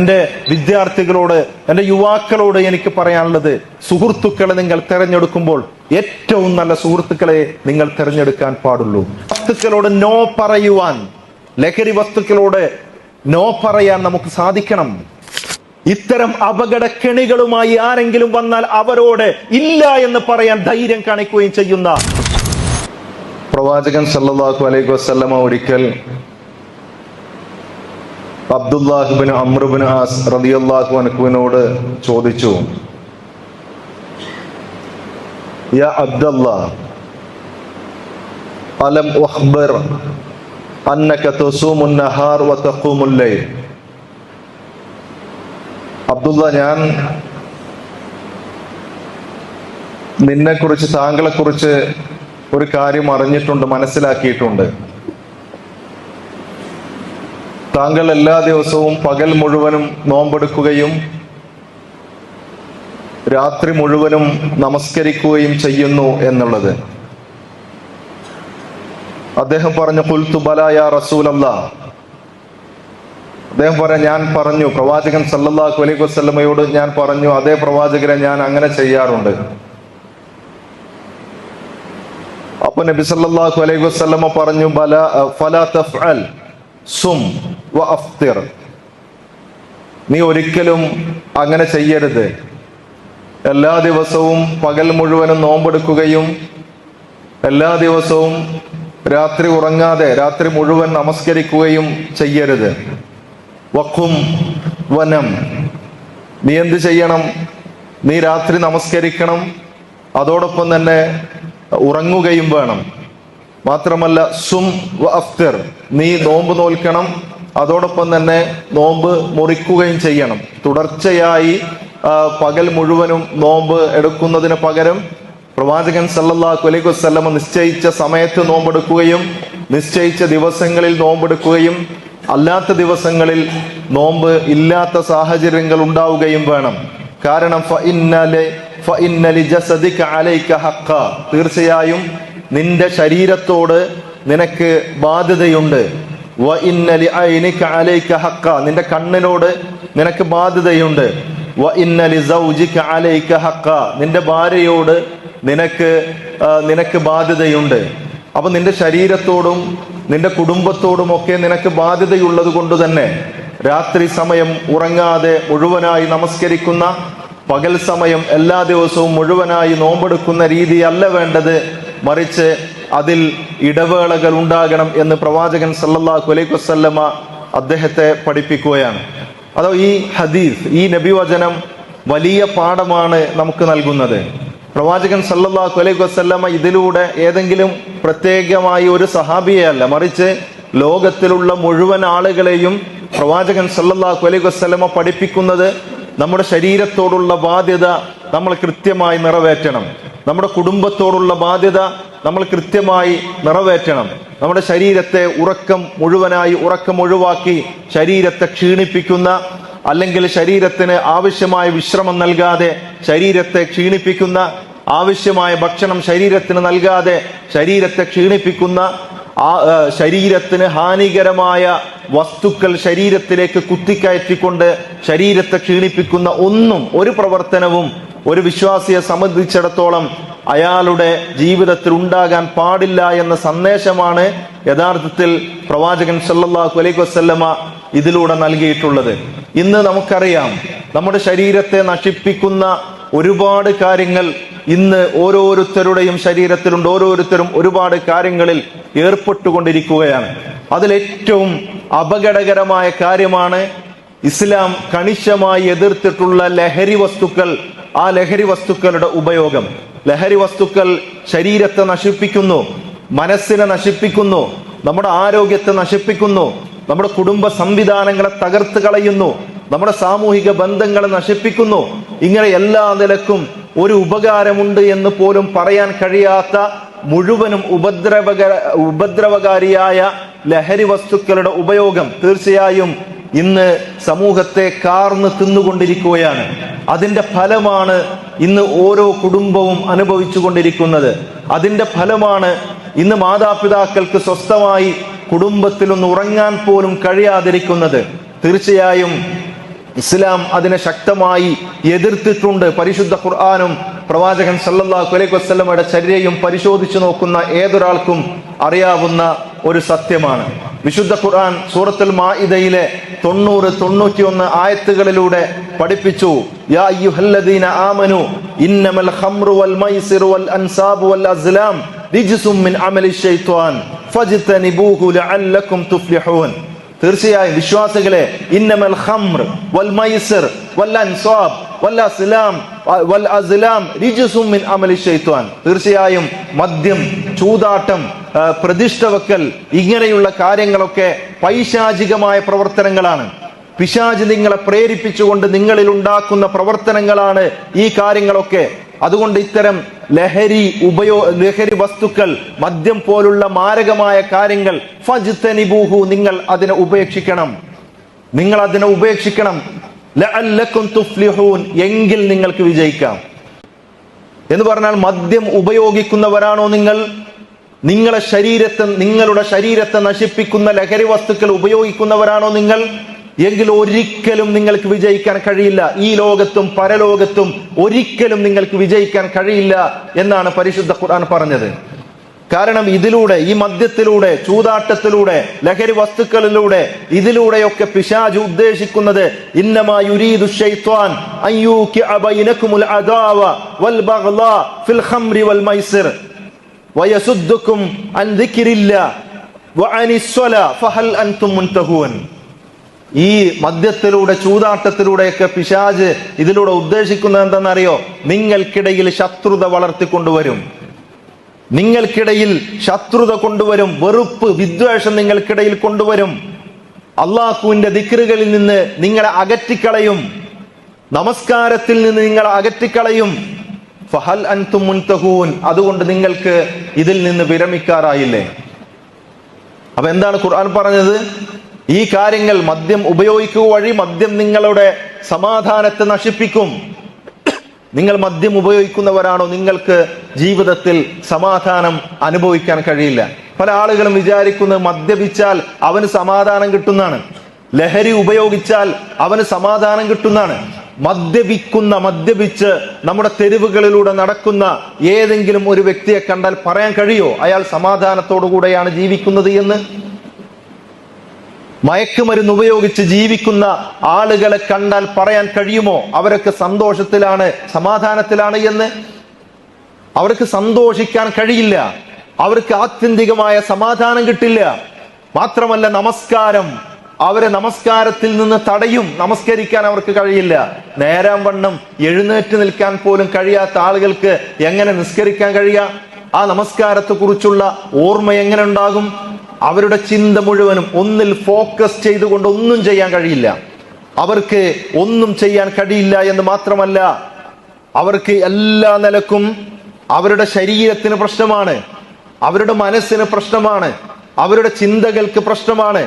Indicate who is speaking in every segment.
Speaker 1: എൻ്റെ വിദ്യാർത്ഥികളോട്, എൻ്റെ യുവാക്കളോട് എനിക്ക് പറയാനുള്ളത്, സുഹൃത്തുക്കളെ നിങ്ങൾ തിരഞ്ഞെടുക്കുമ്പോൾ ഏറ്റവും നല്ല സുഹൃത്തുക്കളെ നിങ്ങൾ തിരഞ്ഞെടുക്കാൻ പാടുള്ളൂ. വസ്തുക്കളോട് നോ പറയുവാൻ, ലഹരി വസ്തുക്കളോട് നോ പറയാൻ നമുക്ക് സാധിക്കണം. ഇത്തരം അപകടക്കെണികളുമായി ആരെങ്കിലും വന്നാൽ അവരോട് ഇല്ല എന്ന് പറയാൻ ധൈര്യം കാണിക്കുകയും ചെയ്യുന്ന പ്രവാചകൻ സല്ലല്ലാഹു അലൈഹി വസല്ലമ ഒരിക്കൽ അബ്ദുല്ലാഹ് ഇബ്നു അംർ ഇബ്നു ആസ് റളിയല്ലാഹു അൻഹുവിനോട് ചോദിച്ചു, യാ അബ്ദുല്ലാഹ് അലം ഉഖ്ബിർ അന്നക തസൂമുൻ നഹാർ വ തഖൂമുൽ ലൈൽ. അബ്ദുള്ള, ഞാൻ നിന്നെക്കുറിച്ച്, താങ്കളെക്കുറിച്ച് ഒരു കാര്യം അറിഞ്ഞിട്ടുണ്ട്, മനസ്സിലാക്കിയിട്ടുണ്ട്. താങ്കൾ എല്ലാ ദിവസവും പകൽ മുഴുവനും നോമ്പെടുക്കുകയും രാത്രി മുഴുവനും നമസ്കരിക്കുകയും ചെയ്യുന്നു എന്നുള്ളത്. അദ്ദേഹം പറഞ്ഞു, ഖുൽതു ബലാ യാ റസൂലല്ലാഹ്. അദ്ദേഹം പറയാം, ഞാൻ പറഞ്ഞു, പ്രവാചകൻ സല്ലല്ലാഹു അലൈഹി വസല്ലമയോട് ഞാൻ പറഞ്ഞു, അതേ പ്രവാചകരെ, ഞാൻ അങ്ങനെ ചെയ്യാറുണ്ട്. അപ്പൊ നബി സല്ലല്ലാഹു അലൈഹി വസല്ലമ പറഞ്ഞു, ബലാ ഫലാ തഫ്അൽ സും വ അഫ്തിർ. നീ ഒരിക്കലും അങ്ങനെ ചെയ്യരുത്. എല്ലാ ദിവസവും പകൽ മുഴുവനും നോമ്പെടുക്കുകയും എല്ലാ ദിവസവും രാത്രി ഉറങ്ങാതെ രാത്രി മുഴുവൻ നമസ്കരിക്കുകയും ചെയ്യരുത്. വഖും വനം, നീ എന്ത് ചെയ്യണം? നീ രാത്രി നമസ്കരിക്കണം, അതോടൊപ്പം തന്നെ ഉറങ്ങുകയും വേണം. മാത്രമല്ല സും വ അഫ്തിർ, നീ നോമ്പ് നോൽക്കണം, അതോടൊപ്പം തന്നെ നോമ്പ് മുറിക്കുകയും ചെയ്യണം. തുടർച്ചയായി പകൽ മുഴുവനും നോമ്പ് എടുക്കുന്നതിന് പകരം പ്രവാചകൻ സല്ലല്ലാഹു അലൈഹി വസല്ലമ നിശ്ചയിച്ച സമയത്ത് നോമ്പെടുക്കുകയും നിശ്ചയിച്ച ദിവസങ്ങളിൽ നോമ്പെടുക്കുകയും അല്ലാത്ത ദിവസങ്ങളിൽ നോമ്പ് ഇല്ലാത്ത സാഹചര്യങ്ങൾ ഉണ്ടാവുകയും വേണം. കാരണം തീർച്ചയായും നിന്റെ ശരീരത്തോട് നിനക്ക് ബാധ്യതയുണ്ട്. നിന്റെ കണ്ണിനോട് നിനക്ക് ബാധ്യതയുണ്ട്. നിന്റെ ഭാര്യയോട് നിനക്ക് ബാധ്യതയുണ്ട്. അപ്പൊ നിന്റെ ശരീരത്തോടും നിന്റെ കുടുംബത്തോടും ഒക്കെ നിനക്ക് ബാധ്യതയുള്ളത് കൊണ്ട് തന്നെ രാത്രി സമയം ഉറങ്ങാതെ മുഴുവനായി നമസ്കരിക്കുന്ന, പകൽ സമയം എല്ലാ ദിവസവും മുഴുവനായി നോമ്പെടുക്കുന്ന രീതിയല്ല വേണ്ടത്, മറിച്ച് അതിൽ ഇടവേളകൾ ഉണ്ടാകണം എന്ന് പ്രവാചകൻ സല്ലല്ലാഹു അലൈഹി വസല്ലമ അദ്ദേഹത്തെ പഠിപ്പിക്കുകയാണ്. അതോ ഈ ഹദീസ്, ഈ നബിവചനം വലിയ പാഠമാണ് നമുക്ക് നൽകുന്നത്. പ്രവാചകൻ സല്ലല്ലാഹു അലൈഹി വസല്ലമ ഇതിലൂടെ ഏതെങ്കിലും പ്രത്യേകമായി ഒരു സഹാബിയെ അല്ല, മറിച്ച് ലോകത്തിലുള്ള മുഴുവൻ ആളുകളെയും പ്രവാചകൻ സല്ലല്ലാഹു അലൈഹി വസല്ലമ പഠിപ്പിക്കുന്നത് നമ്മുടെ ശരീരത്തോടുള്ള ബാധ്യത നമ്മൾ കൃത്യമായി നിറവേറ്റണം. നമ്മുടെ കുടുംബത്തോടുള്ള ബാധ്യത നമ്മൾ കൃത്യമായി നിറവേറ്റണം. നമ്മുടെ ശരീരത്തെ മുഴുവനായി ഉറക്കം ഒഴിവാക്കി ശരീരത്തെ ക്ഷീണിപ്പിക്കുന്ന, അല്ലെങ്കിൽ ശരീരത്തിന് ആവശ്യമായ വിശ്രമം നൽകാതെ ശരീരത്തെ ക്ഷീണിപ്പിക്കുന്ന, ആവശ്യമായ ഭക്ഷണം ശരീരത്തിന് നൽകാതെ ശരീരത്തെ ക്ഷീണിപ്പിക്കുന്ന, ശരീരത്തിന് ഹാനികരമായ വസ്തുക്കൾ ശരീരത്തിലേക്ക് കുത്തിക്കയറ്റിക്കൊണ്ട് ശരീരത്തെ ക്ഷീണിപ്പിക്കുന്ന ഒരു പ്രവർത്തനവും ഒരു വിശ്വാസിയെ സംബന്ധിച്ചിടത്തോളം അയാളുടെ ജീവിതത്തിൽ ഉണ്ടാകാൻ പാടില്ല എന്ന സന്ദേശമാണ് യഥാർത്ഥത്തിൽ പ്രവാചകൻ സല്ലല്ലാഹു അലൈഹി വസല്ലമ ഇതിലൂടെ നൽകിയിട്ടുള്ളത്. ഇന്ന് നമുക്കറിയാം, നമ്മുടെ ശരീരത്തെ നശിപ്പിക്കുന്ന ഒരുപാട് കാര്യങ്ങൾ ഇന്ന് ഓരോരുത്തരുടെയും ശരീരത്തിലുണ്ട്. ഓരോരുത്തരും ഒരുപാട് കാര്യങ്ങളിൽ ഏർപ്പെട്ടുകൊണ്ടിരിക്കുകയാണ്. അതിലേറ്റവും അപകടകരമായ കാര്യമാണ് ഇസ്ലാം കണിശമായി എതിർത്തിട്ടുള്ള ലഹരി വസ്തുക്കൾ. ആ ലഹരി വസ്തുക്കളുടെ ഉപയോഗം. ലഹരി വസ്തുക്കൾ ശരീരത്തെ നശിപ്പിക്കുന്നു, മനസ്സിനെ നശിപ്പിക്കുന്നു, നമ്മുടെ ആരോഗ്യത്തെ നശിപ്പിക്കുന്നു, നമ്മുടെ കുടുംബ സംവിധാനങ്ങളെ തകർത്ത് കളയുന്നു, നമ്മുടെ സാമൂഹിക ബന്ധങ്ങളെ നശിപ്പിക്കുന്നു. ഇങ്ങനെ എല്ലാ നിലക്കും ഒരു ഉപകാരമുണ്ട് എന്ന് പോലും പറയാൻ കഴിയാത്ത മുഴുവനും ഉപദ്രവകാരിയായ ലഹരി വസ്തുക്കളുടെ ഉപയോഗം തീർച്ചയായും ഇന്ന് സമൂഹത്തെ കാർന്ന് തിന്നുകൊണ്ടിരിക്കുകയാണ്. അതിന്റെ ഫലമാണ് ഇന്ന് ഓരോ കുടുംബവും അനുഭവിച്ചു കൊണ്ടിരിക്കുന്നത്. അതിന്റെ ഫലമാണ് ഇന്ന് മാതാപിതാക്കൾക്ക് സ്വസ്ഥമായി കുടുംബത്തിലൊന്ന് ഉറങ്ങാൻ പോലും കഴിയാതിരിക്കുന്നത്. തീർച്ചയായും ഇസ്ലാം അതിനെ ശക്തമായി എതിർത്തിട്ടുണ്ട്. പരിശുദ്ധ ഖുർആനും പ്രവാചകൻ സല്ലല്ലാഹു അലൈഹി വസല്ലമയുടെ ചര്യയും പരിശോധിച്ചു നോക്കുന്ന ഏതൊരാൾക്കും അറിയാവുന്ന ഒരു സത്യമാണ്. വിശുദ്ധ ഖുർആൻ സൂറത്തുൽ മാഇദയിലെ 90-91 ആയത്തുകളിലൂടെ പഠിപ്പിച്ചു, യാ അയ്യുഹല്ലദീന ആമനു ഇന്നമൽ ഖംറു വൽ മൈസിറു വൽ അൻസാബു വൽ അസ്ലാം റിജ്സും മിൻ അമലി ശൈത്വാൻ ഫജ്തനിബൂഹു ലഅല്ലക്കും തുഫ്ലിഹൂൻ. തീർച്ചയായും വിശ്വാസികളെ, ഇന്നമൽ ഖംർ വൽ മൈസിർ വൽ അൻസാബ് വൽ അസ്ലാം വൽ അസ്ലാം റിജ്സും മിൻ അമലി ശൈത്വാൻ. തീർച്ചയായും മദ്യം, ചൂതാട്ടം, പ്രതിഷ്ഠ വെക്കൽ, ഇങ്ങനെയുള്ള കാര്യങ്ങളൊക്കെ പൈശാചികമായ പ്രവർത്തനങ്ങളാണ്. പിശാച് നിങ്ങളെ പ്രേരിപ്പിച്ചുകൊണ്ട് നിങ്ങളിൽ ഉണ്ടാക്കുന്ന പ്രവർത്തനങ്ങളാണ് ഈ കാര്യങ്ങളൊക്കെ. അതുകൊണ്ട് ഇത്തരം ലഹരി വസ്തുക്കൾ, മദ്യം പോലുള്ള മാരകമായ കാര്യങ്ങൾ ഫജ്തനിബൂഹു, നിങ്ങൾ അതിനെ ഉപേക്ഷിക്കണം. ലഅല്ലക്കും തുഫ്ലിഹൂൻ, എങ്കിൽ നിങ്ങൾക്ക് വിജയിക്കാം. എന്ന് പറഞ്ഞാൽ മദ്യം ഉപയോഗിക്കുന്നവരാണോ നിങ്ങൾ? നിങ്ങളുടെ ശരീരത്തെ നശിപ്പിക്കുന്ന ലഹരി വസ്തുക്കൾ ഉപയോഗിക്കുന്നവരാണോ നിങ്ങൾ? എങ്കിൽ ഒരിക്കലും നിങ്ങൾക്ക് വിജയിക്കാൻ കഴിയില്ല. ഈ ലോകത്തും പരലോകത്തും ഒരിക്കലും നിങ്ങൾക്ക് വിജയിക്കാൻ കഴിയില്ല എന്നാണ് പരിശുദ്ധ ഖുർആൻ പറഞ്ഞത്. കാരണം ഇതിലൂടെ, ഈ മദ്യത്തിലൂടെ, ചൂതാട്ടത്തിലൂടെ, ലഹരി വസ്തുക്കളിലൂടെ, ഇതിലൂടെയൊക്കെ പിശാച് ഉദ്ദേശിക്കുന്നത് ഇന്നമാ യുരീദു ശൈത്വാൻ അൻ യൂഖിഅ ബൈനകുമുൽ അദാവ വൽ ബഗ്ളാ ഫിൽ ഖംറി വൽ മൈസിർ വയസുദ്ദുകും അൻ ദിക്രില്ലാഹ് വഅനിസ് സ്വലാ ഫഹൽ അൻതും മുൻതഹൂൻ. ഈ മദ്യത്തിലൂടെ, ചൂതാട്ടത്തിലൂടെയൊക്കെ പിശാച് ഇതിലൂടെ ഉദ്ദേശിക്കുന്നത് എന്താണെന്നറിയോ? നിങ്ങൾക്കിടയിൽ ശത്രുത വളർത്തിക്കൊണ്ടുവരും. നിങ്ങൾക്കിടയിൽ ശത്രുത കൊണ്ടുവരും, വെറുപ്പ്, വിദ്വേഷം നിങ്ങൾക്കിടയിൽ കൊണ്ടുവരും. അള്ളാഹുവിന്റെ ദിക്റുകളിൽ നിന്ന് നിങ്ങളെ അകറ്റിക്കളയും, നമസ്കാരത്തിൽ നിന്ന് നിങ്ങളെ അകറ്റിക്കളയും. ഫഹൽ അൻതും മുൻതഹൂൻ, അതുകൊണ്ട് നിങ്ങൾക്ക് ഇതിൽ നിന്ന് വിരമിക്കാറായില്ലേ? അപ്പൊ എന്താണ് ഖുർആൻ പറഞ്ഞത്? ഈ കാര്യങ്ങൾ, മദ്യം ഉപയോഗിക്കുക വഴി മദ്യം നിങ്ങളുടെ സമാധാനത്തെ നശിപ്പിക്കും. നിങ്ങൾ മദ്യം ഉപയോഗിക്കുന്നവരാണോ, നിങ്ങൾക്ക് ജീവിതത്തിൽ സമാധാനം അനുഭവിക്കാൻ കഴിയില്ല. പല ആളുകളും വിചാരിക്കുന്നത് മദ്യപിച്ചാൽ അവന് സമാധാനം കിട്ടുന്നതാണ്, ലഹരി ഉപയോഗിച്ചാൽ അവന് സമാധാനം കിട്ടുന്നതാണ്. മദ്യപിച്ച് നമ്മുടെ തെരുവുകളിലൂടെ നടക്കുന്ന ഏതെങ്കിലും ഒരു വ്യക്തിയെ കണ്ടാൽ പറയാൻ കഴിയോ അയാൾ സമാധാനത്തോടു കൂടെയാണ് ജീവിക്കുന്നത് എന്ന്? മയക്കുമരുന്ന് ഉപയോഗിച്ച് ജീവിക്കുന്ന ആളുകളെ കണ്ടാൽ പറയാൻ കഴിയുമോ അവരൊക്കെ സന്തോഷത്തിലാണ്, സമാധാനത്തിലാണ് എന്ന്? അവർക്ക് സന്തോഷിക്കാൻ കഴിയില്ല, അവർക്ക് ആത്യന്തികമായ സമാധാനം കിട്ടില്ല. മാത്രമല്ല, നമസ്കാരം അവരെ നമസ്കാരത്തിൽ നിന്ന് തടയും. നമസ്കരിക്കാൻ അവർക്ക് കഴിയില്ല. നേരാം വണ്ണം എഴുന്നേറ്റ് നിൽക്കാൻ പോലും കഴിയാത്ത ആളുകൾക്ക് എങ്ങനെ നിസ്കരിക്കാൻ കഴിയുക? ആ നമസ്കാരത്തെ കുറിച്ചുള്ള ഓർമ്മ എങ്ങനെ ഉണ്ടാകും? അവരുടെ ചിന്ത മുഴുവനും ഒന്നിൽ ഫോക്കസ് ചെയ്തുകൊണ്ട് ഒന്നും ചെയ്യാൻ കഴിയില്ല. അവർക്ക് ഒന്നും ചെയ്യാൻ കഴിയില്ല എന്ന് മാത്രമല്ല, അവർക്ക് എല്ലാ നിലക്കും അവരുടെ ശരീരത്തിന് പ്രശ്നമാണ്, അവരുടെ മനസ്സിന് പ്രശ്നമാണ്, അവരുടെ ചിന്തകൾക്ക് പ്രശ്നമാണ്.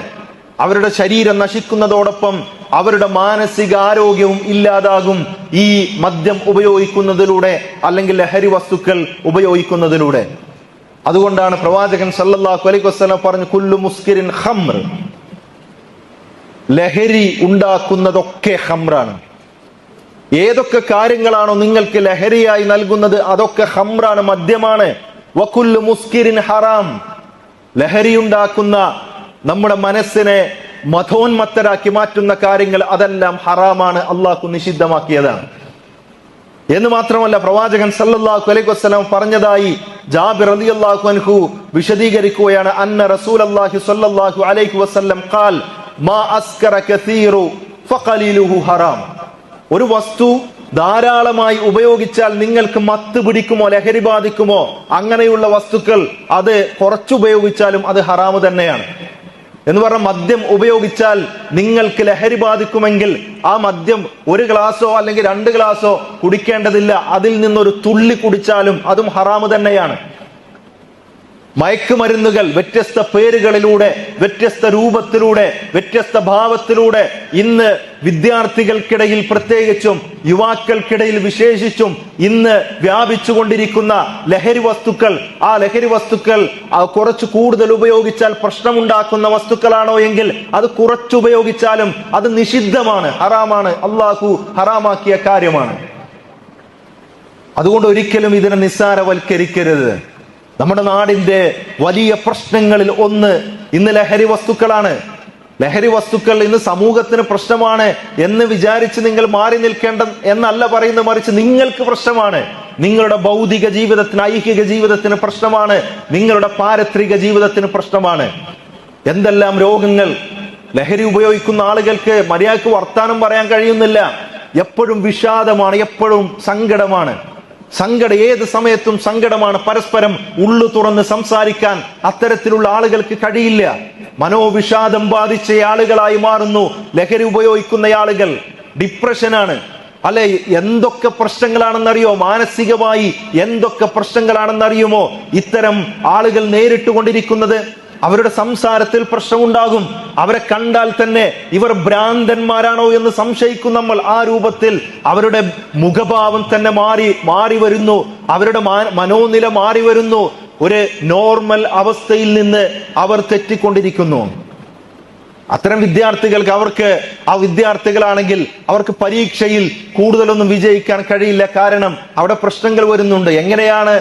Speaker 1: അവരുടെ ശരീരം നശിക്കുന്നതോടൊപ്പം അവരുടെ മാനസിക ആരോഗ്യവും ഇല്ലാതാകും ഈ മദ്യം ഉപയോഗിക്കുന്നതിലൂടെ, അല്ലെങ്കിൽ ലഹരി വസ്തുക്കൾ ഉപയോഗിക്കുന്നതിലൂടെ. അതുകൊണ്ടാണ് പ്രവാചകൻ സല്ലല്ലാഹു അലൈഹി വസല്ലം പറഞ്ഞു, കുല്ലു മുസ്കിരിൻ ഖംർ, ലഹരി ഉണ്ടാക്കുന്നതൊക്കെ ഖംറാണ്. ഏതൊക്കെ കാര്യങ്ങളാണോ നിങ്ങൾക്ക് ലഹരിയായി നൽകുന്നത് അതൊക്കെ ഖംറാണ്, മദ്യമാണ്. വകുല്ലു മുസ്കിരിൻ ഹറാം, ലഹരി ഉണ്ടാക്കുന്ന, നമ്മുടെ മനസ്സിനെ മഥോന്മത്തരാക്കി മാറ്റുന്ന കാര്യങ്ങൾ അതെല്ലാം ഹറാമാണ്, അള്ളാഹു നിഷിദ്ധമാക്കിയതാണ്. എന്ന് മാത്രമല്ല, പ്രവാചകൻ സല്ലല്ലാഹു അലൈഹി വസല്ലം പറഞ്ഞതായി ജാബിർ റളിയല്ലാഹു അൻഹു വിശദീകരിക്കുകയാണ്, അന്ന റസൂലല്ലാഹി സ്വല്ലല്ലാഹു അലൈഹി വസല്ലം ഖാൽ മാ അസ്കറ കസീറു ഫഖലീലുഹു ഹറാം. ഒരു വസ്തു ധാരാളമായി ഉപയോഗിച്ചാൽ നിങ്ങൾക്ക് മത്ത് പിടിക്കുമോ, ലഹരി ബാധിക്കുമോ? അങ്ങനെയുള്ള വസ്തുക്കൾ അത് കുറച്ചുപയോഗിച്ചാലും അത് ഹറാമ് തന്നെയാണ്. എന്ന് പറഞ്ഞാൽ മദ്യം ഉപയോഗിച്ചാൽ നിങ്ങൾക്ക് ലഹരി ബാധിക്കുമെങ്കിൽ ആ മദ്യം 1 ഗ്ലാസോ അല്ലെങ്കിൽ 2 ഗ്ലാസോ കുടിക്കേണ്ടതില്ല. അതിൽ നിന്നൊരു തുള്ളി കുടിച്ചാലും അതും ഹറാമ് തന്നെയാണ്. മയക്കുമരുന്നുകൾ വ്യത്യസ്ത പേരുകളിലൂടെ, വ്യത്യസ്ത രൂപത്തിലൂടെ, വ്യത്യസ്ത ഭാവത്തിലൂടെ ഇന്ന് വിദ്യാർത്ഥികൾക്കിടയിൽ പ്രത്യേകിച്ചും യുവാക്കൾക്കിടയിൽ വിശേഷിച്ചും ഇന്ന് വ്യാപിച്ചുകൊണ്ടിരിക്കുന്ന ലഹരി വസ്തുക്കൾ, ആ ലഹരി വസ്തുക്കൾ കുറച്ച് കൂടുതൽ ഉപയോഗിച്ചാൽ പ്രശ്നമുണ്ടാക്കുന്ന വസ്തുക്കളാണോ എങ്കിൽ അത് കുറച്ചുപയോഗിച്ചാലും അത് നിഷിദ്ധമാണ്, ഹറാമാണ്, അള്ളാഹു ഹറാമാക്കിയ കാര്യമാണ്. അതുകൊണ്ട് ഒരിക്കലും ഇതിനെ നിസ്സാരവൽക്കരിക്കരുത്. നമ്മുടെ നാടിന്റെ വലിയ പ്രശ്നങ്ങളിൽ ഒന്ന് ഇന്ന് ലഹരി വസ്തുക്കളാണ്. ലഹരി വസ്തുക്കൾ ഇന്ന് സമൂഹത്തിന് പ്രശ്നമാണ് എന്ന് വിചാരിച്ച് നിങ്ങൾ മാറി നിൽക്കേണ്ട എന്നല്ല പറയുന്നത്, മറിച്ച് നിങ്ങൾക്ക് പ്രശ്നമാണ്. നിങ്ങളുടെ ഭൗതിക ജീവിതത്തിന്, ഐഹിക ജീവിതത്തിന് പ്രശ്നമാണ്. നിങ്ങളുടെ പാരത്രിക ജീവിതത്തിന് പ്രശ്നമാണ്. എന്തെല്ലാം രോഗങ്ങൾ ലഹരി ഉപയോഗിക്കുന്ന ആളുകൾക്ക് മര്യാദക്ക് വർത്താനം പറയാൻ കഴിയുന്നില്ല. എപ്പോഴും വിഷാദമാണ്, എപ്പോഴും സങ്കടമാണ്. ഏത് സമയത്തും സങ്കടമാണ്. പരസ്പരം ഉള്ളു തുറന്ന് സംസാരിക്കാൻ അത്തരത്തിലുള്ള ആളുകൾക്ക് കഴിയില്ല. മനോവിഷാദം ബാധിച്ച ആളുകളായി മാറുന്നു ലഹരി ഉപയോഗിക്കുന്ന ആളുകൾ. ഡിപ്രഷനാണ്, അല്ലെ? എന്തൊക്കെ പ്രശ്നങ്ങളാണെന്നറിയോ? മാനസികമായി എന്തൊക്കെ പ്രശ്നങ്ങളാണെന്നറിയുമോ ഇത്തരം ആളുകൾ നേരിട്ടുകൊണ്ടിരിക്കുന്നത്? അവരുടെ സംസാരത്തിൽ പ്രശ്നമുണ്ടാകും. അവരെ കണ്ടാൽ തന്നെ ഇവർ ഭ്രാന്തന്മാരാണോ എന്ന് സംശയിക്കും നമ്മൾ. ആ രൂപത്തിൽ അവരുടെ മുഖഭാവം തന്നെ മാറി വരുന്നു. അവരുടെ മനോനില മാറി വരുന്നു. ഒരു നോർമൽ അവസ്ഥയിൽ നിന്ന് അവർ തെറ്റിക്കൊണ്ടിരിക്കുന്നു. അത്തരം വിദ്യാർത്ഥികൾക്ക് ആ വിദ്യാർത്ഥികളാണെങ്കിൽ അവർക്ക് പരീക്ഷയിൽ കൂടുതലൊന്നും വിജയിക്കാൻ കഴിയില്ല. കാരണം അവിടെ പ്രശ്നങ്ങൾ വരുന്നുണ്ട്. എങ്ങനെയാണ്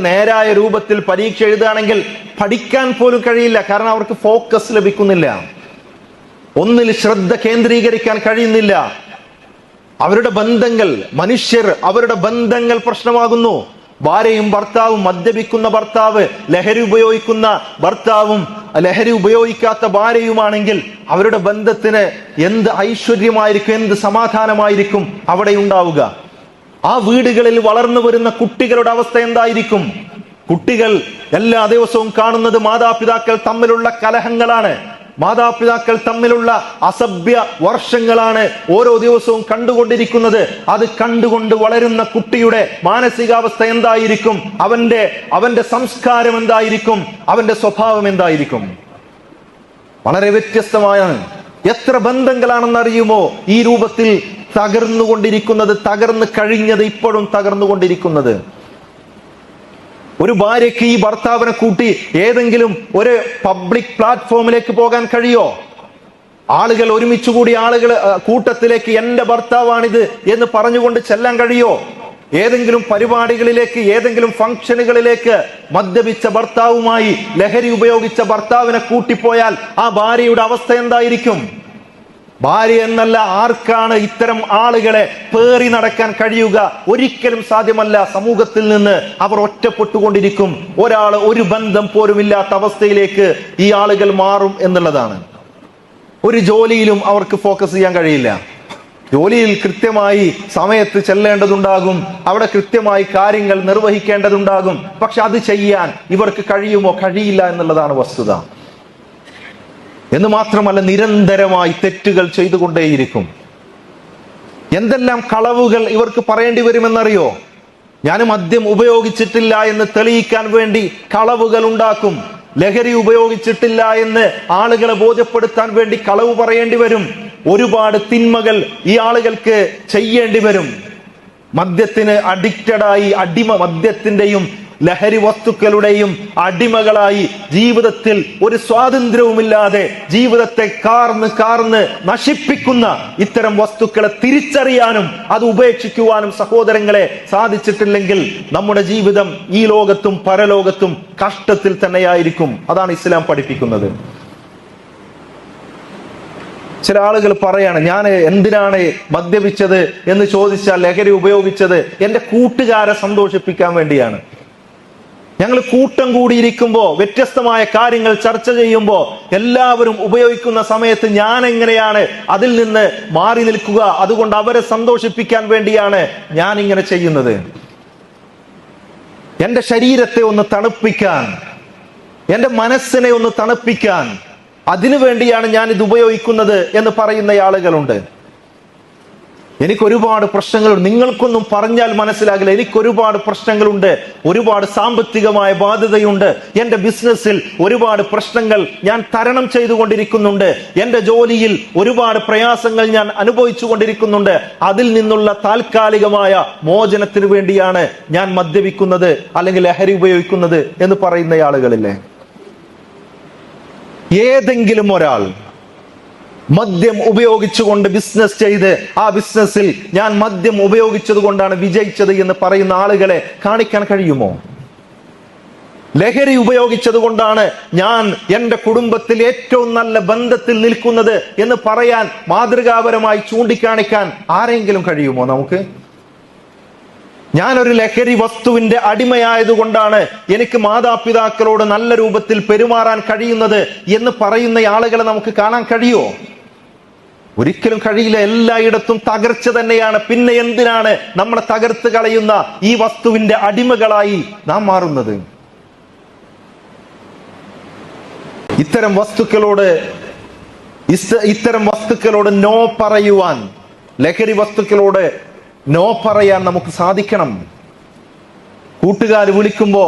Speaker 1: നേരായ രൂപത്തിൽ പരീക്ഷ എഴുതുകയാണെങ്കിൽ പഠിക്കാൻ പോലും കഴിയില്ല. കാരണം അവർക്ക് ഫോക്കസ് ലഭിക്കുന്നില്ല, ഒന്നിൽ ശ്രദ്ധ കേന്ദ്രീകരിക്കാൻ കഴിയുന്നില്ല. അവരുടെ ബന്ധങ്ങൾ, അവരുടെ ബന്ധങ്ങൾ പ്രശ്നമാകുന്നു. ഭാര്യയും ഭർത്താവും, മദ്യപിക്കുന്ന ഭർത്താവ്, ലഹരി ഉപയോഗിക്കുന്ന ഭർത്താവും ലഹരി ഉപയോഗിക്കാത്ത ഭാര്യയുമാണെങ്കിൽ അവരുടെ ബന്ധത്തിന് എന്ത് ഐശ്വര്യമായിരിക്കും, എന്ത് സമാധാനമായിരിക്കും അവിടെ ഉണ്ടാവുക? ആ വീടുകളിൽ വളർന്നു വരുന്ന കുട്ടികളുടെ അവസ്ഥ എന്തായിരിക്കും? കുട്ടികൾ എല്ലാ ദിവസവും കാണുന്നത് മാതാപിതാക്കൾ തമ്മിലുള്ള കലഹങ്ങളാണ്. മാതാപിതാക്കൾ തമ്മിലുള്ള അസഭ്യ വർഷങ്ങളാണ് ഓരോ ദിവസവും കണ്ടുകൊണ്ടിരിക്കുന്നത്. അത് കണ്ടുകൊണ്ട് വളരുന്ന കുട്ടിയുടെ മാനസികാവസ്ഥ എന്തായിരിക്കും? അവന്റെ സംസ്കാരം എന്തായിരിക്കും? അവന്റെ സ്വഭാവം എന്തായിരിക്കും? വളരെ വ്യത്യസ്തമാണ്. എത്ര ബന്ധങ്ങളാണെന്ന് അറിയുമോ ഈ രൂപത്തിൽ തകർന്നുകൊണ്ടിരിക്കുന്നത്, തകർന്നു കഴിഞ്ഞത്, ഇപ്പോഴും തകർന്നുകൊണ്ടിരിക്കുന്നത്? ഒരു ഭാര്യയ്ക്ക് ഈ ഭർത്താവിനെ കൂട്ടി ഏതെങ്കിലും ഒരു പബ്ലിക് പ്ലാറ്റ്ഫോമിലേക്ക് പോകാൻ കഴിയോ? ആളുകൾ ഒരുമിച്ച് കൂടി കൂട്ടത്തിലേക്ക് എന്റെ ഭർത്താവാണിത് എന്ന് പറഞ്ഞുകൊണ്ട് ചെല്ലാൻ കഴിയോ? ഏതെങ്കിലും പരിപാടികളിലേക്ക്, ഏതെങ്കിലും ഫംഗ്ഷനുകളിലേക്ക് മദ്യപിച്ച ഭർത്താവുമായി, ലഹരി ഉപയോഗിച്ച ഭർത്താവിനെ കൂട്ടിപ്പോയാൽ ആ ഭാര്യയുടെ അവസ്ഥ എന്തായിരിക്കും? ഭാര്യ എന്നല്ല, ആർക്കാണ് ഇത്തരം ആളുകളെ പേറി നടക്കാൻ കഴിയുക? ഒരിക്കലും സാധ്യമല്ല. സമൂഹത്തിൽ നിന്ന് അവർ ഒറ്റപ്പെട്ടുകൊണ്ടിരിക്കും. ഒരു ബന്ധം പോലും ഇല്ലാത്ത അവസ്ഥയിലേക്ക് ഈ ആളുകൾ മാറും എന്നുള്ളതാണ്. ഒരു ജോലിയിലും അവർക്ക് ഫോക്കസ് ചെയ്യാൻ കഴിയില്ല. ജോലിയിൽ കൃത്യമായി സമയത്ത് ചെല്ലേണ്ടതുണ്ടാകും, അവിടെ കൃത്യമായി കാര്യങ്ങൾ നിർവഹിക്കേണ്ടതുണ്ടാകും. പക്ഷെ അത് ചെയ്യാൻ ഇവർക്ക് കഴിയുമോ? കഴിയില്ല എന്നുള്ളതാണ് വസ്തുത. എന്ന് മാത്രമല്ല, നിരന്തരമായി തെറ്റുകൾ ചെയ്തുകൊണ്ടേയിരിക്കും. എന്തെല്ലാം കളവുകൾ ഇവർക്ക് പറയേണ്ടി വരുമെന്നറിയോ? ഞാൻ മദ്യം ഉപയോഗിച്ചിട്ടില്ല എന്ന് തെളിയിക്കാൻ വേണ്ടി കളവുകൾ ഉണ്ടാക്കും. ലഹരി ഉപയോഗിച്ചിട്ടില്ല എന്ന് ആളുകളെ ബോധ്യപ്പെടുത്താൻ വേണ്ടി കളവ് പറയേണ്ടി വരും. ഒരുപാട് തിന്മകൾ ഈ ആളുകൾക്ക് ചെയ്യേണ്ടി വരും. മദ്യത്തിന് അഡിക്റ്റഡായി, മദ്യത്തിന്റെയും ലഹരി വസ്തുക്കളുടെയും അടിമകളായി ജീവിതത്തിൽ ഒരു സ്വാതന്ത്ര്യവുമില്ലാതെ ജീവിതത്തെ കാർന്ന് നശിപ്പിക്കുന്ന ഇത്തരം വസ്തുക്കളെ തിരിച്ചറിയാനും അത് ഉപേക്ഷിക്കുവാനും സഹോദരങ്ങളെ സാധിച്ചിട്ടില്ലെങ്കിൽ നമ്മുടെ ജീവിതം ഈ ലോകത്തും പരലോകത്തും കഷ്ടത്തിൽ തന്നെയായിരിക്കും. അതാണ് ഇസ്ലാം പഠിപ്പിക്കുന്നത്. ചില ആളുകൾ പറയാണ്, ഞാൻ എന്തിനാണ് മദ്യപിച്ചത് എന്ന് ചോദിച്ചാൽ ലഹരി ഉപയോഗിച്ചത് എന്റെ കൂട്ടുകാരെ സന്തോഷിപ്പിക്കാൻ വേണ്ടിയാണ്. ഞങ്ങൾ കൂട്ടം കൂടിയിരിക്കുമ്പോ വ്യത്യസ്തമായ കാര്യങ്ങൾ ചർച്ച ചെയ്യുമ്പോൾ എല്ലാവരും ഉപയോഗിക്കുന്ന സമയത്ത് ഞാൻ എങ്ങനെയാണ് അതിൽ നിന്ന് മാറി നിൽക്കുക? അതുകൊണ്ട് അവരെ സന്തോഷിപ്പിക്കാൻ വേണ്ടിയാണ് ഞാൻ ഇങ്ങനെ ചെയ്യുന്നത്. എന്റെ ശരീരത്തെ ഒന്ന് തണുപ്പിക്കാൻ, എന്റെ മനസ്സിനെ ഒന്ന് തണുപ്പിക്കാൻ, അതിനു വേണ്ടിയാണ് ഞാൻ ഇത് ഉപയോഗിക്കുന്നത് എന്ന് പറയുന്ന ആളുകളുണ്ട്. എനിക്ക് ഒരുപാട് പ്രശ്നങ്ങളുണ്ട്, നിങ്ങൾക്കൊന്നും പറഞ്ഞാൽ മനസ്സിലാകില്ല. എനിക്ക് ഒരുപാട് പ്രശ്നങ്ങളുണ്ട്, ഒരുപാട് സാമ്പത്തികമായ ബാധ്യതയുണ്ട്, എന്റെ ബിസിനസ്സിൽ ഒരുപാട് പ്രശ്നങ്ങൾ ഞാൻ തരണം ചെയ്തുകൊണ്ടിരിക്കുന്നുണ്ട്, എന്റെ ജോലിയിൽ ഒരുപാട് പ്രയാസങ്ങൾ ഞാൻ അനുഭവിച്ചു കൊണ്ടിരിക്കുന്നുണ്ട്, അതിൽ നിന്നുള്ള താൽക്കാലികമായ മോചനത്തിന് വേണ്ടിയാണ് ഞാൻ മദ്യപിക്കുന്നത് അല്ലെങ്കിൽ ലഹരി ഉപയോഗിക്കുന്നത് എന്ന് പറയുന്ന ആളുകളില്ലേ? ഏതെങ്കിലും ഒരാൾ മദ്യം ഉപയോഗിച്ചുകൊണ്ട് ബിസിനസ് ചെയ്ത് ആ ബിസിനസ്സിൽ ഞാൻ മദ്യം ഉപയോഗിച്ചത് കൊണ്ടാണ് വിജയിച്ചത് എന്ന് പറയുന്ന ആളുകളെ കാണിക്കാൻ കഴിയുമോ? ലഹരി ഉപയോഗിച്ചത് കൊണ്ടാണ് ഞാൻ എന്റെ കുടുംബത്തിൽ ഏറ്റവും നല്ല ബന്ധത്തിൽ നിൽക്കുന്നത് എന്ന് പറയാൻ മാതൃകാപരമായി ചൂണ്ടിക്കാണിക്കാൻ ആരെങ്കിലും കഴിയുമോ നമുക്ക്? ഞാനൊരു ലഹരി വസ്തുവിന്റെ അടിമയായതുകൊണ്ടാണ് എനിക്ക് മാതാപിതാക്കളോട് നല്ല രൂപത്തിൽ പെരുമാറാൻ കഴിയുന്നത് എന്ന് പറയുന്ന ആളുകളെ നമുക്ക് കാണാൻ കഴിയുമോ? ഒരിക്കലും കഴിയില്ല. എല്ലായിടത്തും തകർച്ച തന്നെയാണ്. പിന്നെ എന്തിനാണ് നമ്മളെ തകർത്ത് കളയുന്ന ഈ വസ്തുവിന്റെ അടിമകളായി നാം മാറുന്നത്? ഇത്തരം വസ്തുക്കളോട് നോ പറയുവാൻ, ലഹരി വസ്തുക്കളോട് നോ പറയാൻ നമുക്ക് സാധിക്കണം. കൂട്ടുകാർ വിളിക്കുമ്പോ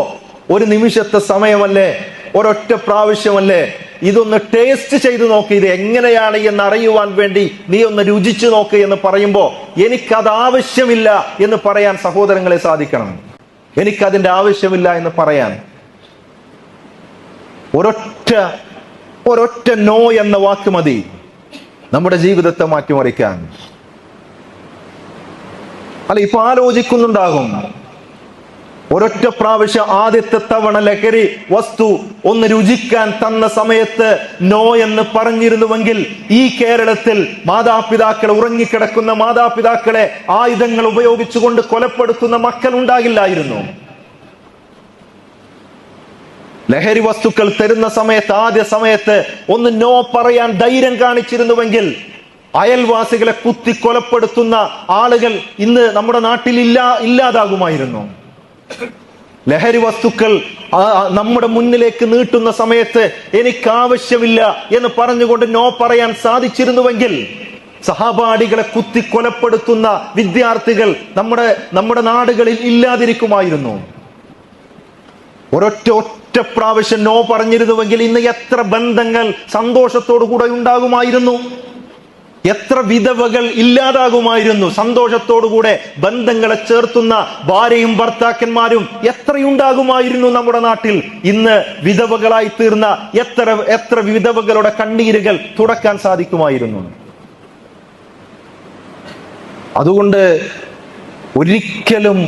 Speaker 1: ഒരു നിമിഷത്തെ സമയമല്ലേ, ഒരൊറ്റ പ്രാവശ്യമല്ലേ, ഇതൊന്ന് ടേസ്റ്റ് ചെയ്ത് നോക്ക്, ഇത് എങ്ങനെയാണ് എന്ന് അറിയുവാൻ വേണ്ടി നീ ഒന്ന് രുചിച്ചു നോക്ക് എന്ന് പറയുമ്പോ എനിക്കത് ആവശ്യമില്ല എന്ന് പറയാൻ സഹോദരങ്ങളെ സാധിക്കണം. എനിക്കതിന്റെ ആവശ്യമില്ല എന്ന് പറയാൻ ഒരൊറ്റ നോ എന്ന വാക്ക് മതി നമ്മുടെ ജീവിതത്തെ മാറ്റിമറിക്കാൻ. അല്ല, ഇപ്പൊ ആലോചിക്കുന്നുണ്ടാകും, ഒരൊറ്റ പ്രാവശ്യം ആദ്യത്തെ തവണ ലഹരി വസ്തു ഒന്ന് രുചിക്കാൻ തന്ന സമയത്ത് നോ എന്ന് പറഞ്ഞിരുന്നുവെങ്കിൽ ഈ കേരളത്തിൽ മാതാപിതാക്കളെ, ഉറങ്ങിക്കിടക്കുന്ന മാതാപിതാക്കളെ ആയുധങ്ങൾ ഉപയോഗിച്ചുകൊണ്ട് കൊലപ്പെടുത്തുന്ന മക്കൾ ഉണ്ടാകില്ലായിരുന്നു. ലഹരി വസ്തുക്കൾ തരുന്ന സമയത്ത്, ആദ്യ സമയത്ത് ഒന്ന് നോ പറയാൻ ധൈര്യം കാണിച്ചിരുന്നുവെങ്കിൽ അയൽവാസികളെ കുത്തി കൊലപ്പെടുത്തുന്ന ആളുകൾ ഇന്ന് നമ്മുടെ നാട്ടിൽ ഇല്ലാതാകുമായിരുന്നു. ലഹരി വസ്തുക്കൾ നമ്മുടെ മുന്നിലേക്ക് നീട്ടുന്ന സമയത്ത് എനിക്ക് ആവശ്യമില്ല എന്ന് പറഞ്ഞുകൊണ്ട് നോ പറയാൻ സാധിച്ചിരുന്നുവെങ്കിൽ സഹപാഠികളെ കുത്തി കൊലപ്പെടുത്തുന്ന വിദ്യാർത്ഥികൾ നമ്മുടെ നാടുകളിൽ ഇല്ലാതിരിക്കുമായിരുന്നു. ഒറ്റ പ്രാവശ്യം നോ പറഞ്ഞിരുന്നുവെങ്കിൽ ഇന്ന് എത്ര ബന്ധങ്ങൾ സന്തോഷത്തോടു കൂടെ ഉണ്ടാകുമായിരുന്നു, എത്ര വിധവകൾ ഇല്ലാതാകുമായിരുന്നു. സന്തോഷത്തോടുകൂടെ ബന്ധങ്ങളെ ചേർത്തുന്ന ഭാര്യയും ഭർത്താക്കന്മാരും എത്രയുണ്ടാകുമായിരുന്നു നമ്മുടെ നാട്ടിൽ. ഇന്ന് വിധവകളായി തീർന്ന എത്ര വിധവകളുടെ കണ്ണീരുകൾ തുടക്കാൻ സാധിക്കുമായിരുന്നു. അതുകൊണ്ട് ഒരിക്കലും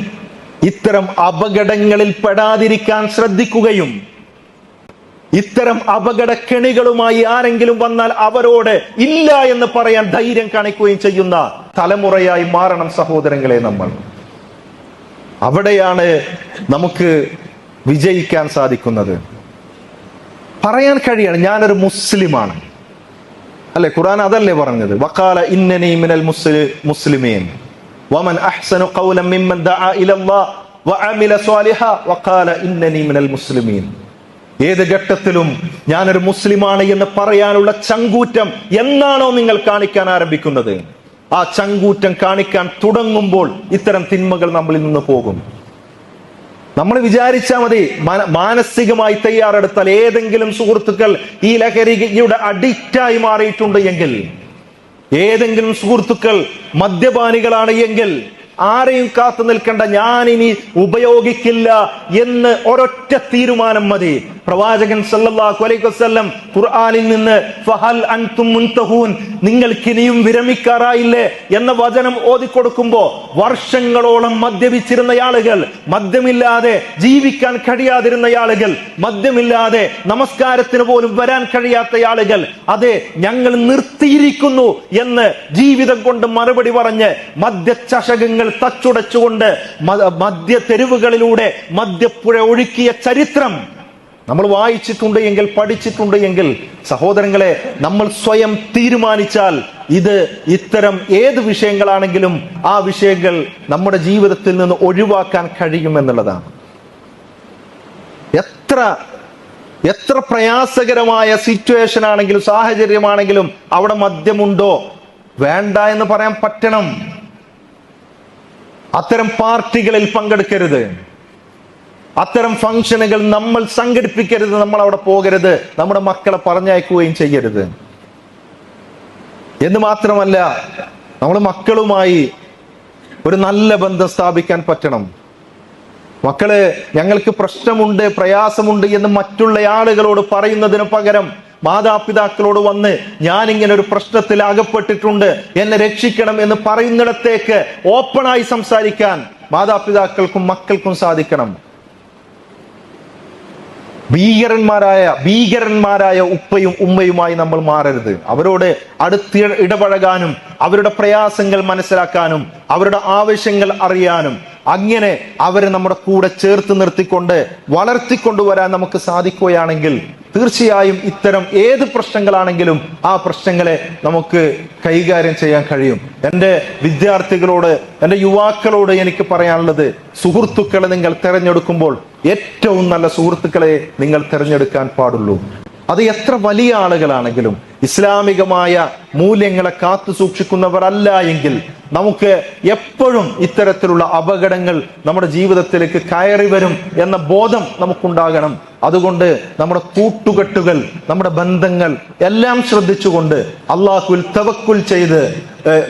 Speaker 1: ഇത്തരം അപകടങ്ങളിൽ പെടാതിരിക്കാൻ ശ്രദ്ധിക്കുകയും ഇത്തരം അപകടക്കെണികളുമായി ആരെങ്കിലും വന്നാൽ അവരോട് ഇല്ല എന്ന് പറയാൻ ധൈര്യം കാണിക്കുകയും ചെയ്യുന്ന തലമുറയായി മാറണം സഹോദരങ്ങളെ നമ്മൾ. അവിടെയാണ് നമുക്ക് വിജയിക്കാൻ സാധിക്കുന്നത്. പറയാൻ കഴിയണം ഞാനൊരു മുസ്ലിമാണ്, അല്ലെ? ഖുർആൻ അതല്ലേ പറഞ്ഞത്? വഖാല ഇന്നനി മിനൽ മുസ്ലിമീൻ വമൻ അഹ്സനു ഖൗലൻ മിമ്മൻ ദഅ ഇലല്ലാഹ് വഅമില സ്വാലിഹാ വഖാല ഇന്നനി മിനൽ മുസ്ലിമീൻ. ഏത് ഘട്ടത്തിലും ഞാനൊരു മുസ്ലിമാണ് എന്ന് പറയാനുള്ള ചങ്കൂറ്റം എന്നാണോ നിങ്ങൾ കാണിക്കാൻ ആരംഭിക്കുന്നത്, ആ ചങ്കൂറ്റം കാണിക്കാൻ തുടങ്ങുമ്പോൾ ഇത്തരം തിന്മകൾ നമ്മളിൽ നിന്ന് പോകും. നമ്മൾ വിചാരിച്ചാൽ മതി, മാനസികമായി തയ്യാറെടുത്താൽ. ഏതെങ്കിലും സുഹൃത്തുക്കൾ ഈ ലഹരിയുടെ അഡിക്റ്റായി മാറിയിട്ടുണ്ട് എങ്കിൽ, ഏതെങ്കിലും സുഹൃത്തുക്കൾ മദ്യപാനികളാണ് എങ്കിൽ ആരെയും കാത്തു നിൽക്കേണ്ട, ഞാനിനി ഉപയോഗിക്കില്ല എന്ന് ഒരൊറ്റ തീരുമാനം മതി. പ്രവാചകൻ സല്ലല്ലാഹു അലൈഹി വസല്ലം ഖുർആനിൽ നിന്ന് ഫഹൽ അൻതും മുൻതഹൂൻ, നിങ്ങൾക്കിനിയും വിരമിക്കാറായില്ലേ എന്ന വചനം ഓതിക്കൊടുക്കുമ്പോ വർഷങ്ങളോളം മദ്യപിച്ചിരുന്ന ആളുകൾ, മദ്യമില്ലാതെ ജീവിക്കാൻ കഴിയാതിരുന്ന ആളുകൾ, മദ്യമില്ലാതെ നമസ്കാരത്തിന് പോലും വരാൻ കഴിയാത്ത ആളുകൾ, അതെ ഞങ്ങൾ നിർത്തിയിരിക്കുന്നു എന്ന് ജീവിതം കൊണ്ട് മറുപടി പറഞ്ഞ് മദ്യചഷകങ്ങൾ തച്ചുടച്ചുകൊണ്ട് മദ്യ തെരുവുകളിലൂടെ മദ്യപ്പുഴ ഒഴുക്കിയ ചരിത്രം നമ്മൾ വായിച്ചിട്ടുണ്ട് എങ്കിൽ, പഠിച്ചിട്ടുണ്ട് എങ്കിൽ, സഹോദരങ്ങളെ, നമ്മൾ സ്വയം തീരുമാനിച്ചാൽ ഇത്തരം ഏത് വിഷയങ്ങളാണെങ്കിലും ആ വിഷയങ്ങൾ നമ്മുടെ ജീവിതത്തിൽ നിന്ന് ഒഴിവാക്കാൻ കഴിയുമെന്നുള്ളതാണ്. എത്ര പ്രയാസകരമായ സിറ്റുവേഷൻ ആണെങ്കിലും, സാഹചര്യമാണെങ്കിലും അവിടെ മദ്യമുണ്ടോ വേണ്ട എന്ന് പറയാൻ പറ്റണം. അത്തരം പാർട്ടികളിൽ പങ്കെടുക്കരുത്, അത്തരം ഫംഗ്ഷനുകൾ നമ്മൾ സംഘടിപ്പിക്കരുത്, നമ്മൾ അവിടെ പോകരുത്, നമ്മുടെ മക്കളെ പറഞ്ഞയക്കുകയും ചെയ്യരുത്. എന്ന് മാത്രമല്ല, നമ്മുടെ മക്കളുമായി ഒരു നല്ല ബന്ധം സ്ഥാപിക്കാൻ പറ്റണം. മക്കള് ഞങ്ങൾക്ക് പ്രശ്നമുണ്ട്, പ്രയാസമുണ്ട് എന്ന് മറ്റുള്ള ആളുകളോട് പറയുന്നതിന് പകരം മാതാപിതാക്കളോട് വന്ന് ഞാൻ ഇങ്ങനെ ഒരു പ്രശ്നത്തിൽ അകപ്പെട്ടിട്ടുണ്ട്, എന്നെ രക്ഷിക്കണം എന്ന് പറയുന്നിടത്തേക്ക് ഓപ്പണായി സംസാരിക്കാൻ മാതാപിതാക്കൾക്കും മക്കൾക്കും സാധിക്കണം. ഭീകരന്മാരായ ഉപ്പയും ഉമ്മയുമായി നമ്മൾ മാറരുത്. അവരോട് അടുത്ത് ഇടപഴകാനും അവരുടെ പ്രയാസങ്ങൾ മനസ്സിലാക്കാനും അവരുടെ ആവശ്യങ്ങൾ അറിയാനും അങ്ങനെ അവരെ നമ്മുടെ കൂടെ ചേർത്ത് നിർത്തിക്കൊണ്ട് വളർത്തിക്കൊണ്ടുവരാൻ നമുക്ക് സാധിക്കുകയാണെങ്കിൽ തീർച്ചയായും ഇത്തരം ഏത് പ്രശ്നങ്ങളാണെങ്കിലും ആ പ്രശ്നങ്ങളെ നമുക്ക് കൈകാര്യം ചെയ്യാൻ കഴിയും. എൻ്റെ വിദ്യാർത്ഥികളോട്, എൻ്റെ യുവാക്കളോട് എനിക്ക് പറയാനുള്ളത്, സുഹൃത്തുക്കളെ നിങ്ങൾ തിരഞ്ഞെടുക്കുമ്പോൾ ഏറ്റവും നല്ല സുഹൃത്തുക്കളെ നിങ്ങൾ തിരഞ്ഞെടുക്കാൻ പാടുള്ളൂ. അത് എത്ര വലിയ ആളുകളാണെങ്കിലും ഇസ്ലാമികമായ മൂല്യങ്ങളെ കാത്തു സൂക്ഷിക്കുന്നവരല്ല എങ്കിൽ നമുക്ക് എപ്പോഴും ഇത്തരത്തിലുള്ള അപകടങ്ങൾ നമ്മുടെ ജീവിതത്തിലേക്ക് കയറി വരും എന്ന ബോധം നമുക്കുണ്ടാകണം. അതുകൊണ്ട് നമ്മുടെ കൂട്ടുകെട്ടുകൾ, നമ്മുടെ ബന്ധങ്ങൾ എല്ലാം ശ്രദ്ധിച്ചുകൊണ്ട് അള്ളാഹുവിൽ തവക്കുൽ ചെയ്ത്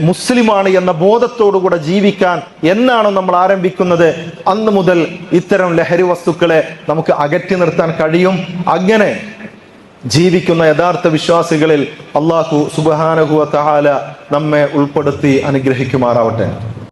Speaker 1: മുസ്ലിമാണ് എന്ന ബോധത്തോടുകൂടെ ജീവിക്കാൻ എന്നാണ് നമ്മൾ ആരംഭിക്കുന്നത്, അന്ന് മുതൽ ഇത്തരം ലഹരി വസ്തുക്കളെ നമുക്ക് അകറ്റി നിർത്താൻ കഴിയും. അങ്ങനെ ജീവിക്കുന്ന യഥാർത്ഥ വിശ്വാസികളിൽ അല്ലാഹു സുബ്ഹാനഹു വ തആല നമ്മെ ഉൾപ്പെടുത്തി അനുഗ്രഹിക്കുമാറാവട്ടെ.